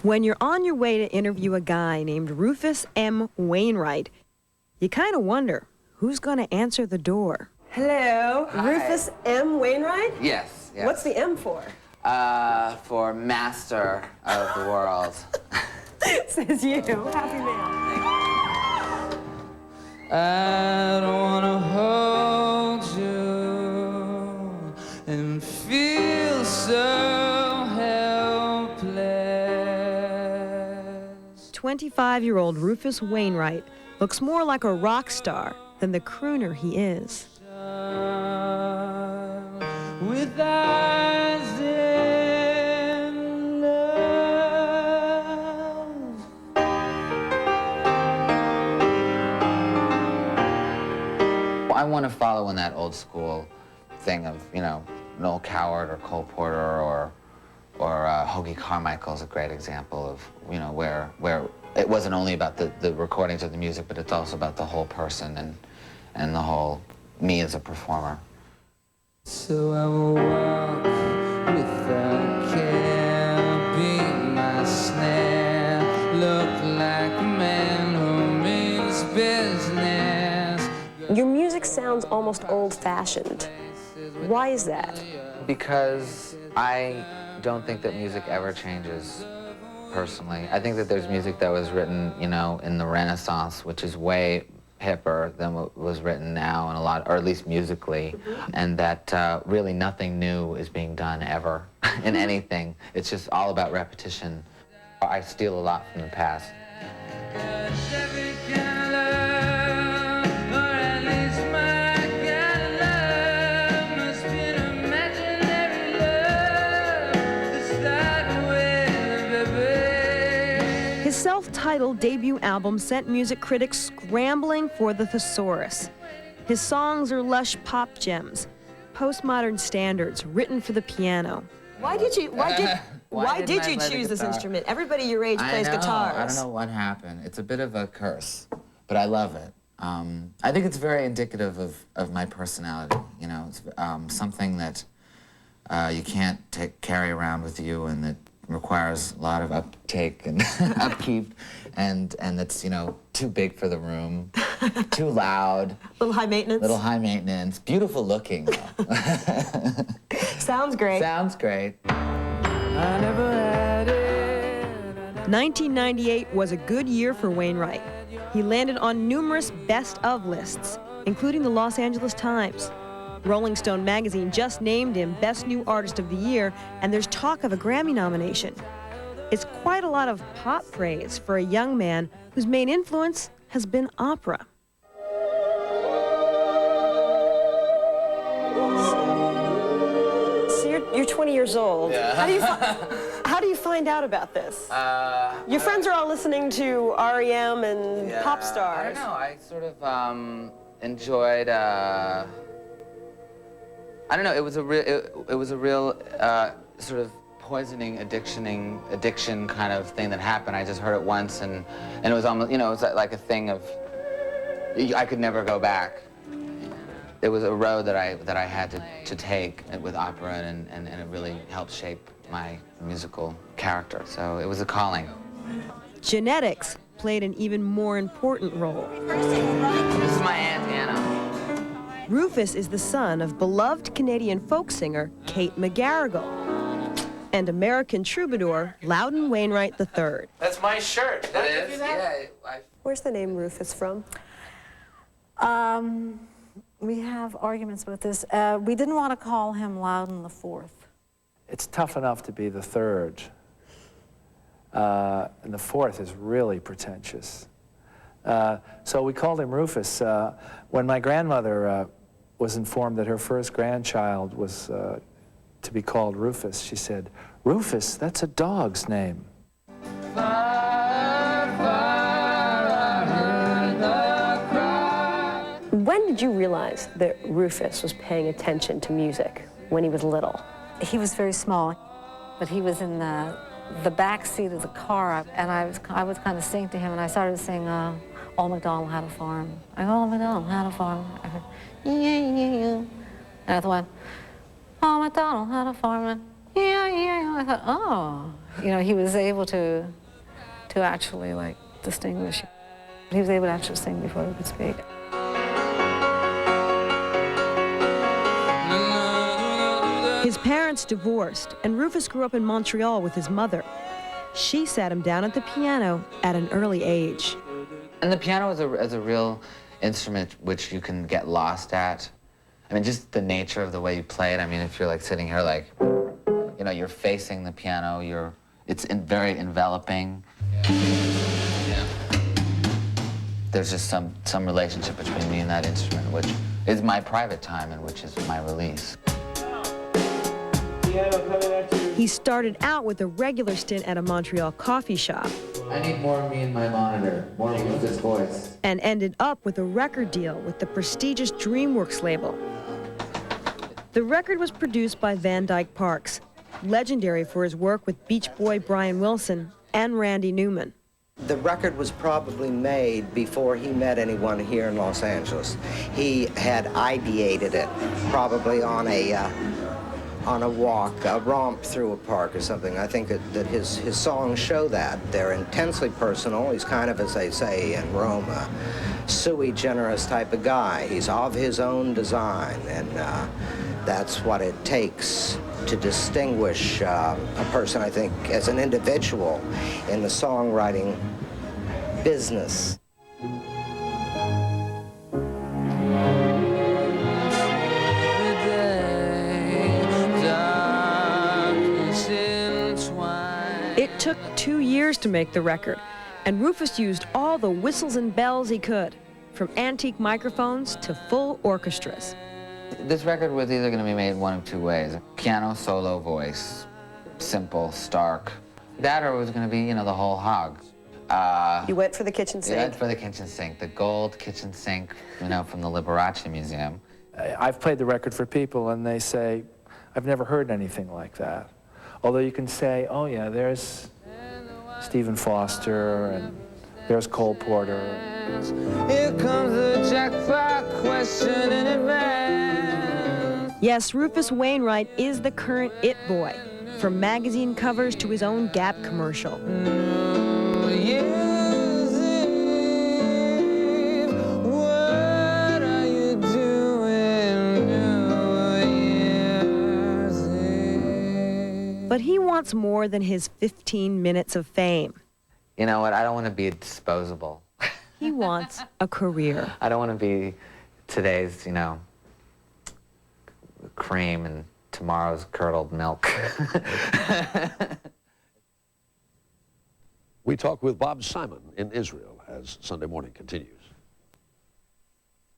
When you're on your way to interview a guy named Rufus M. Wainwright, you kind of wonder who's going to answer the door. Hello, Hi. Rufus M. Wainwright? Yes, yes. What's the M for? For master of the world. Says you. Happy man. I don't wanna hold you and feel so helpless. 25-year-old Rufus Wainwright looks more like a rock star than the crooner he is. With eyes in love. I want to follow in that old school thing of, you know, Noel Coward or Cole Porter or Hoagie Carmichael's a great example of, you know, where it wasn't only about the recordings of the music, but it's also about the whole person and the whole me as a performer. So I will walk without care, beat my snare, look like a man who means business. Your music sounds almost old-fashioned. Why is that? Because I don't think that music ever changes, personally. I think that there's music that was written, you know, in the Renaissance, which is way hipper than what was written now, and a lot, or at least musically, and that really nothing new is being done ever in anything. It's just all about repetition. I steal a lot from the past. His self-titled debut album sent music critics scrambling for the thesaurus. His songs are lush pop gems, postmodern standards written for the piano. Why did you choose this instrument? Everybody your age plays guitars. I don't know what happened. It's a bit of a curse, but I love it. I think it's very indicative of my personality. You know, it's something that you can't carry around with you, and that requires a lot of uptake and upkeep, and that's, you know, too big for the room, too loud. Little high maintenance. Little high maintenance. Beautiful looking, though. Sounds great. Sounds great. I never had it. 1998 was a good year for Wainwright. He landed on numerous best-of lists, including the Los Angeles Times. Rolling Stone magazine just named him Best New Artist of the Year, and there's talk of a Grammy nomination. It's quite a lot of pop praise for a young man whose main influence has been opera. So you're 20 years old. Yeah. How do you find out about this? Your friends are all listening to REM and pop stars. I don't know. I sort of enjoyed. I don't know. It was a real sort of poisoning addiction kind of thing that happened. I just heard it once, and it was almost, you know, it was like a thing of I could never go back. It was a road that I had to take with opera, and it really helped shape my musical character. So it was a calling. Genetics played an even more important role. This is my Aunt Anna. Rufus is the son of beloved Canadian folk singer Kate McGarrigle and American troubadour Loudon Wainwright III. That's my shirt. That is? Yeah. Where's the name Rufus from? We have arguments with this. We didn't want to call him Loudon the Fourth. It's tough enough to be the third. And the fourth is really pretentious. So we called him Rufus. When my grandmother was informed that her first grandchild was to be called Rufus, she said, "Rufus, that's a dog's name." When did you realize that Rufus was paying attention to music when he was little? He was very small, but he was in the back seat of the car, and I was kind of singing to him, and I started to sing Old MacDonald Had a Farm. I go, Old MacDonald had a farm. I heard, yeah, yeah, yeah. And I thought, Old MacDonald had a farm, and yeah. I thought, oh, you know, he was able to actually like distinguish. He was able to actually sing before he could speak. His parents divorced, and Rufus grew up in Montreal with his mother. She sat him down at the piano at an early age. And the piano is a real instrument which you can get lost at. I mean, just the nature of the way you play it. I mean, if you're like sitting here like, you know, you're facing the piano, it's very enveloping. Yeah. There's just some relationship between me and that instrument, which is my private time and which is my release. He started out with a regular stint at a Montreal coffee shop. I need more of me in my monitor, more of this voice. And ended up with a record deal with the prestigious DreamWorks label. The record was produced by Van Dyke Parks, legendary for his work with Beach Boy Brian Wilson and Randy Newman. The record was probably made before he met anyone here in Los Angeles. He had ideated it, probably on a walk, a romp through a park or something. I think that his songs show that. They're intensely personal. He's kind of, as they say in Rome, a sui generis type of guy. He's of his own design, and that's what it takes to distinguish a person, I think, as an individual in the songwriting business. It took 2 years to make the record, and Rufus used all the whistles and bells he could, from antique microphones to full orchestras. This record was either going to be made one of two ways. Piano, solo, voice, simple, stark. That or it was going to be, you know, the whole hog. You went for the kitchen sink? I went for the kitchen sink, the gold kitchen sink, you know, from the Liberace Museum. I've played the record for people, and they say, I've never heard anything like that. Although you can say, oh yeah, there's Stephen Foster, and there's Cole Porter. Here comes the jackpot question in advance. Yes, Rufus Wainwright is the current it boy, from magazine covers to his own Gap commercial. But he wants more than his 15 minutes of fame. You know what? I don't want to be disposable. He wants a career. I don't want to be today's, you know, cream and tomorrow's curdled milk. We talk with Bob Simon in Israel as Sunday Morning continues.